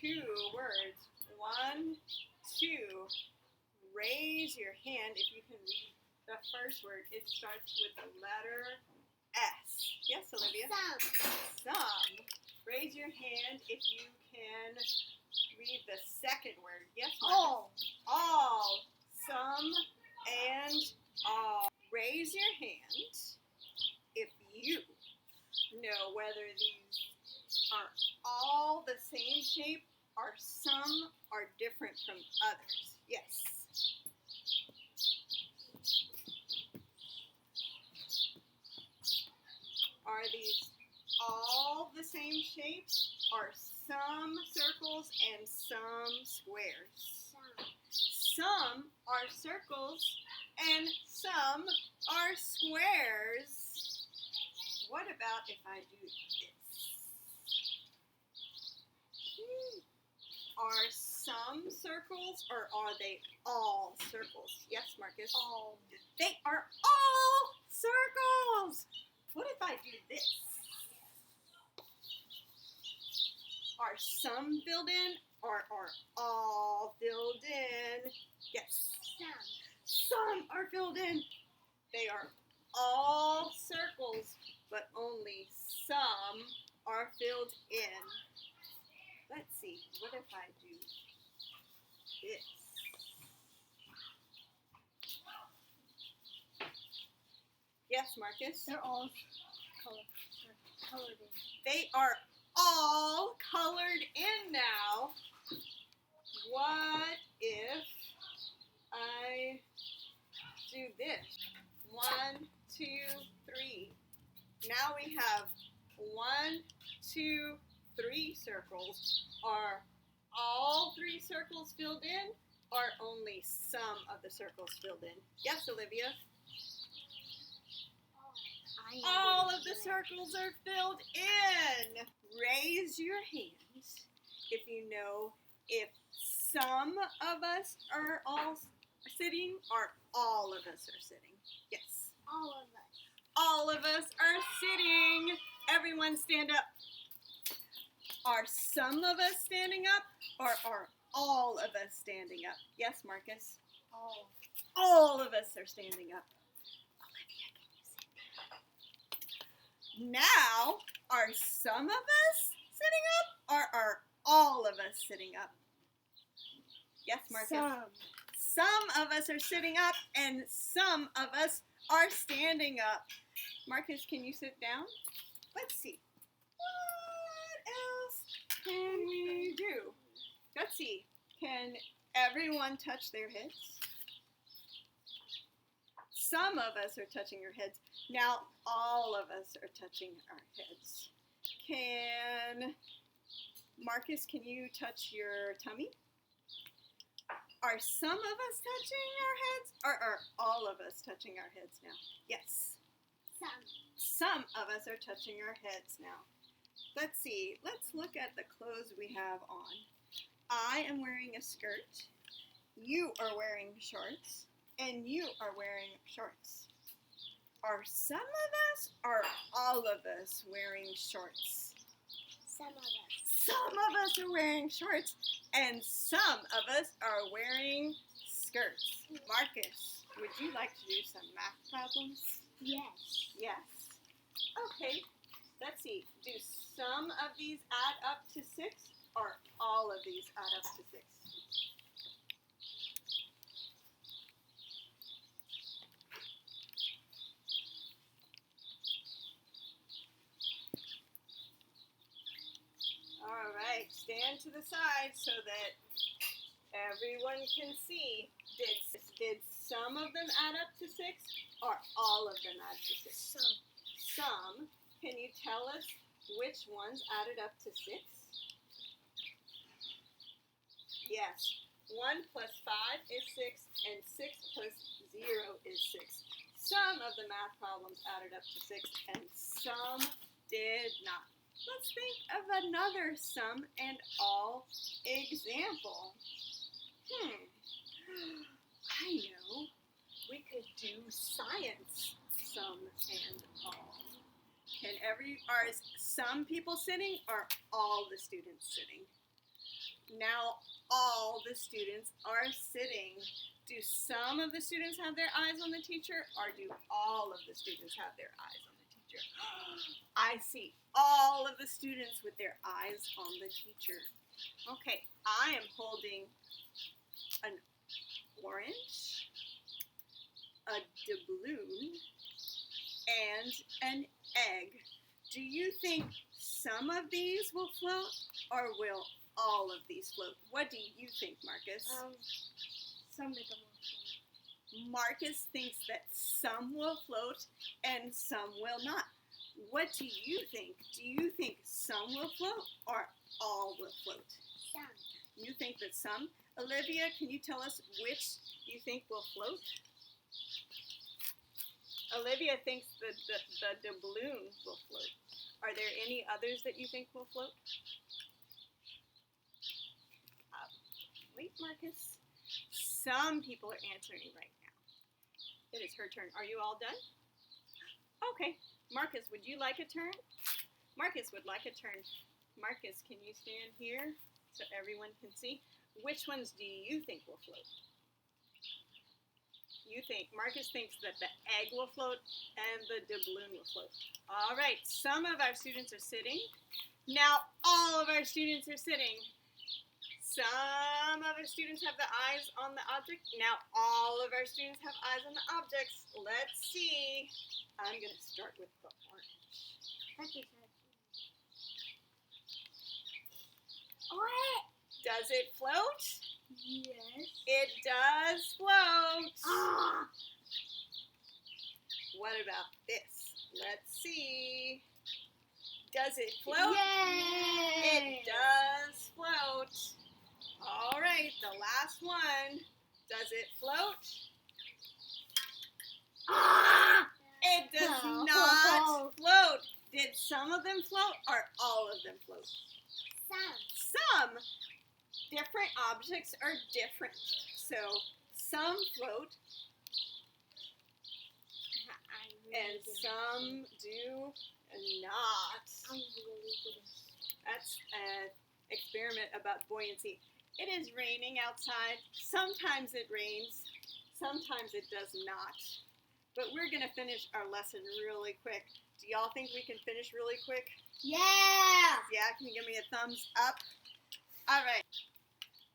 two words. 1, 2. Raise your hand if you can read the first word. It starts with the letter S. Yes, Olivia? Some. Raise your hand if you can read the second word. Yes, Marcus? All. Some and all. Raise your hand if you know whether these are all the same shape or some are different from others. Yes. Are these all the same shapes or some circles and some squares? Some are circles and some are squares. What about if I do this? Are some circles or are they all circles? Yes, Marcus? All. They are all circles. What if I do this? Are some filled in or are all filled in? Yes. Some are filled in. They are all circles, but only some are filled in. Let's see, what if I do this? Yes, Marcus? They're all colored in. They are all colored in now. What if I do this? 1, 2, 3. Now we have 1, 2, 3 circles. Are all 3 circles filled in or only some of the circles filled in? Yes, Olivia? All of the circles are filled in. Raise your hands if you know if some of us are all sitting or all of us are sitting. Yes. All of us. All of us are sitting. Everyone stand up. Are some of us standing up or are all of us standing up? Yes, Marcus? All. All of us are standing up. Olivia, can you sit down? Now, are some of us sitting up or are all of us sitting up? Yes, Marcus? Some of us are sitting up and some of us are standing up. Marcus, can you sit down? Let's see. What else can we do? Let's see. Can everyone touch their heads? Some of us are touching our heads. Now all of us are touching our heads. Marcus, can you touch your tummy? Are some of us touching our heads or are all of us touching our heads now? Yes. Some of us are touching our heads now. Let's see. Let's look at the clothes we have on. I am wearing a skirt. You are wearing shorts. And you are wearing shorts. Are some of us or all of us wearing shorts? Some of us. Some of us are wearing shorts and some of us are wearing skirts. Marcus, would you like to do some math problems? Yes. Yes. Okay, let's see. Do some of these add up to 6 or all of these add up to 6? All right, stand to the side so that everyone can see. Did some of them add up to 6 or all of them add to 6? Some. Can you tell us which ones added up to 6? Yes. 1 plus 5 is 6 and 6 plus 0 is 6. Some of the math problems added up to 6 and some did not. Let's think of another sum and all example. I know. We could do science sum and all. Are some people sitting or all the students sitting? Now all the students are sitting. Do some of the students have their eyes on the teacher, or do all of the students have their eyes on the teacher? I see all of the students with their eyes on the teacher. Okay, I am holding an orange, a doubloon, and an egg. Do you think some of these will float, or will all of these float? What do you think, Marcus? Some make them float. Marcus thinks that some will float and some will not. What do you think? Do you think some will float or all will float? Some. You think that some? Olivia, can you tell us which you think will float? Olivia thinks that the doubloon will float. Are there any others that you think will float? Wait, Marcus. Some people are answering right now. It is her turn. Are you all done? Okay. Marcus, would you like a turn? Marcus would like a turn. Marcus, can you stand here so everyone can see? Which ones do you think will float? Marcus thinks that the egg will float and the doubloon will float. All right, some of our students are sitting. Now all of our students are sitting. Some of our students have the eyes on the object. Now all of our students have eyes on the objects. Let's see. I'm going to start with the orange. What? Does it float? Yes. It does float. Ah! What about this? Let's see. Does it float? Yay! It does float. All right, the last one. Does it float? Ah! It does Oh. not float. Did some of them float or all of them float? Some. Some. Different objects are different. So some float and some do not. I'm really good at That's an experiment about buoyancy. It is raining outside. Sometimes it rains. Sometimes it does not. But we're going to finish our lesson really quick. Do y'all think we can finish really quick? Yeah! Yeah, can you give me a thumbs up? All right.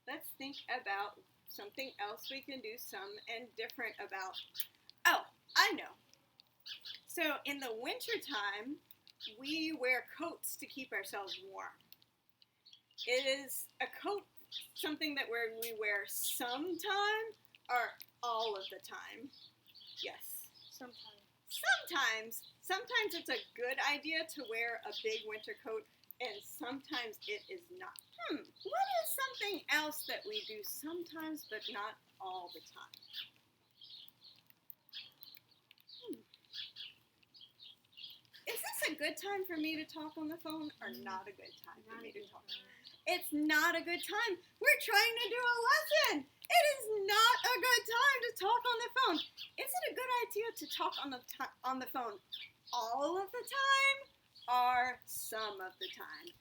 Let's think about something else we can do some and different about. Oh, I know. So in the winter time, we wear coats to keep ourselves warm. It is a coat something that we wear sometime or all of the time? Yes. Sometimes. Sometimes it's a good idea to wear a big winter coat, and sometimes it is not. What is something else that we do sometimes but not all the time? Is this a good time for me to talk on the phone or not a good time for me to talk? It's not a good time. We're trying to do a lesson. It is not a good time to talk on the phone. Is it a good idea to talk on the phone all of the time or some of the time?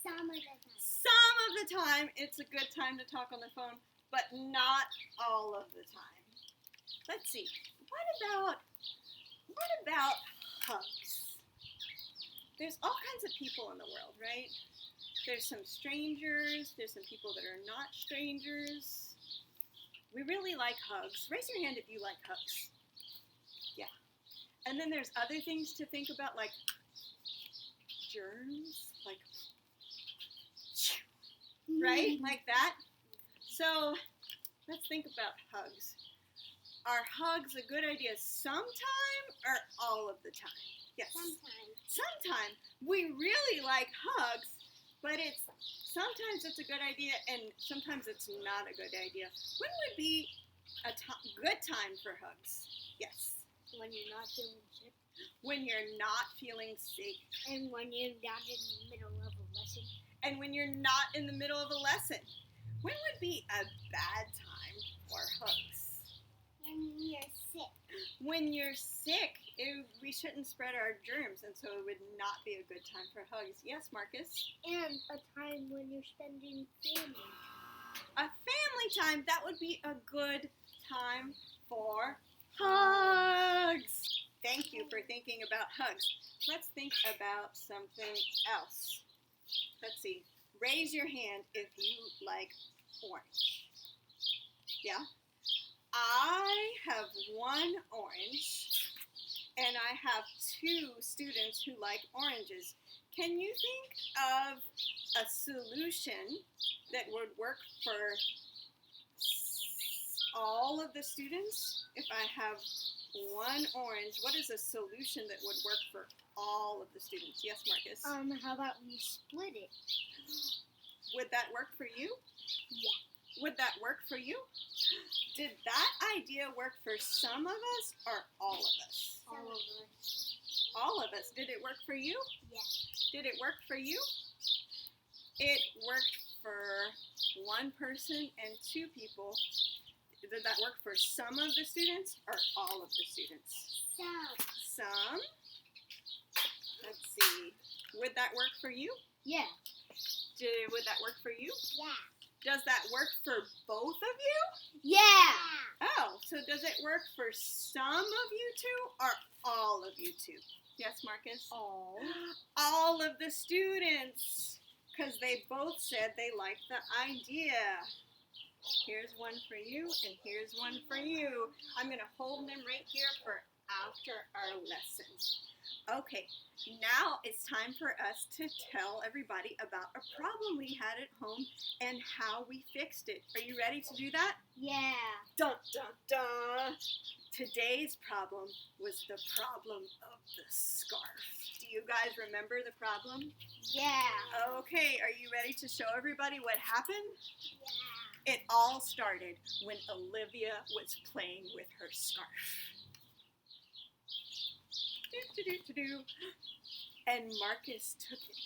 Some of the time. Some of the time it's a good time to talk on the phone, but not all of the time. Let's see. What about hugs? There's all kinds of people in the world, right? There's some strangers. There's some people that are not strangers. We really like hugs. Raise your hand if you like hugs. Yeah. And then there's other things to think about, like germs, like, right? Like that. So let's think about hugs. Are hugs a good idea sometime or all of the time? Yes. Sometimes. Sometimes. We really like hugs, but sometimes it's a good idea and sometimes it's not a good idea. When would be a good time for hugs? Yes. When you're not feeling sick. When you're not feeling sick. And when you're not in the middle of a lesson. And when you're not in the middle of a lesson. When would be a bad time for hugs? When you're sick. When you're sick we shouldn't spread our germs, and so it would not be a good time for hugs. Yes, Marcus? And a time when you're spending family. A family time, that would be a good time for hugs. Thank you for thinking about hugs. Let's think about something else. Let's see. Raise your hand if you like orange. Yeah? I have one orange, and I have two students who like oranges. Can you think of a solution that would work for all of the students? If I have one orange, what is a solution that would work for all of the students? Yes, Marcus? How about we split it? Would that work for you? Yeah. Would that work for you? Did that idea work for some of us or all of us? All of us. All of us. Did it work for you? Yeah. Did it work for you? It worked for one person and two people. Did that work for some of the students or all of the students? Some. Let's see. Would that work for you? Yeah. Would that work for you? Yeah. Does that work for both of you? Yeah. Oh, so does it work for some of you two or all of you two? Yes, Marcus? All of the students, because they both said they liked the idea. Here's one for you, and here's one for you. I'm going to hold them right here for after our lesson. Okay, now it's time for us to tell everybody about a problem we had at home and how we fixed it. Are you ready to do that? Yeah. Dun, dun, dun. Today's problem was the problem of the scarf. Do you guys remember the problem? Yeah. Okay, are you ready to show everybody what happened? Yeah. It all started when Olivia was playing with her scarf. And Marcus took it.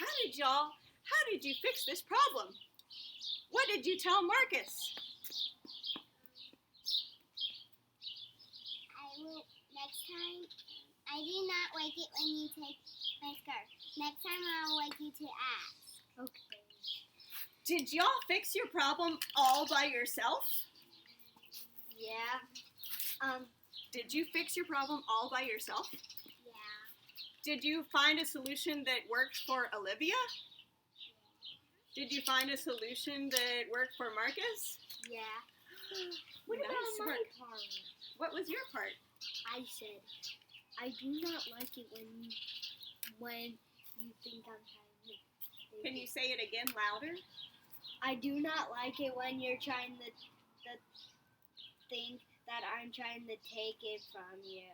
How did you fix this problem? What did you tell Marcus? Next time, I do not like it when you take my scarf. Next time I'll like you to ask. Okay. Did y'all fix your problem all by yourself? Yeah. Did you fix your problem all by yourself? Yeah. Did you find a solution that worked for Olivia? Did you find a solution that worked for Marcus? Yeah. What What nice about my work. part? What was your part? I said, I do not like it when you think I'm trying to. Can you say it again louder? I do not like it when you're trying to think that I'm trying to take it from you.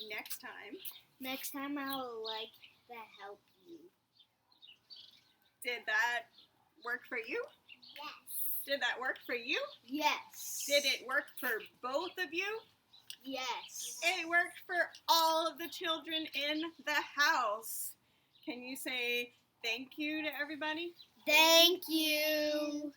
Next time. Next time I'll like to help you. Did that work for you? Yes. Did that work for you? Yes. Did it work for both of you? Yes. It worked for all of the children in the house. Can you say thank you to everybody? Thank you.